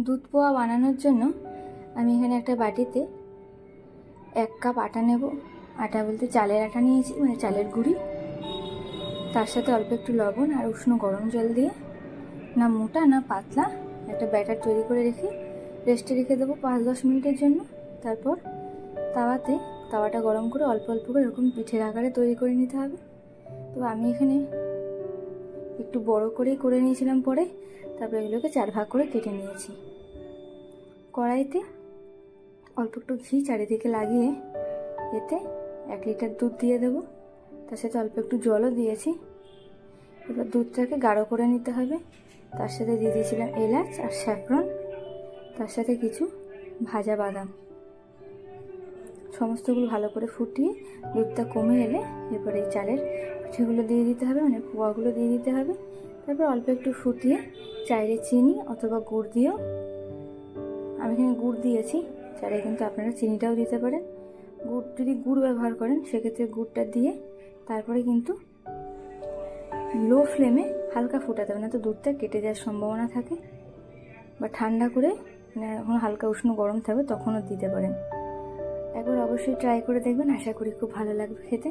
দুধ পোয়া বানানোর জন্য আমি এখানে একটা বাটিতে 1 কাপ আটা নেব। আটা বলতে চালের আটা নিয়েছি, মানে চালের গুঁড়ি। তার সাথে অল্প একটু লবণ আর উষ্ণ গরম জল দিয়ে না মোটা না পাতলা একটা ব্যাটার তৈরি করে রেস্টে রেখে দেবো 5-10 মিনিটের জন্য। তারপর তাওয়াটা গরম করে অল্প অল্প করে এরকম পিঠের আকারে তৈরি করে নিতে হবে। তো আমি এখানে একটু বড় করেই করে নিয়েছিলাম পরে, তারপর এগুলোকে 4 ভাগ করে কেটে নিয়েছি। কড়াইতে অল্প একটু ঘি চারিদিকে লাগিয়ে এতে 1 লিটার দুধ দিয়ে দেবো। তার সাথে অল্প একটু জলও দিয়েছি। এবার দুধটাকে গাঢ় করে নিতে হবে। তার সাথে দিয়ে দিয়েছিলাম এলাচ আর স্যাফরন, তার সাথে কিছু ভাজা বাদাম। সমস্তগুলো ভালো করে ফুটিয়ে দুধটা কমে এলে এরপর এই চালের পিঠেগুলো দিয়ে দিতে হবে, মানে পোয়াগুলো দিয়ে দিতে হবে। তারপর অল্প একটু ফুটিয়ে চাইলে চিনি অথবা গুড় দিয়েও, আমি এখানে গুড় দিয়েছি, চাইলে কিন্তু আপনারা চিনিটাও দিতে পারেন। যদি গুড় ব্যবহার করেন সেক্ষেত্রে গুড়টা দিয়ে তারপরে কিন্তু লো ফ্লেমে হালকা ফোটাতে হবে, না তো দুধটা কেটে যাওয়ার সম্ভাবনা থাকে। বা ঠান্ডা করে, মানে এখন হালকা উষ্ণ গরম থাকবে তখনও দিতে পারেন। একবার অবশ্যই ট্রাই করে দেখবেন, আশা করি খুব ভালো লাগবে খেতে।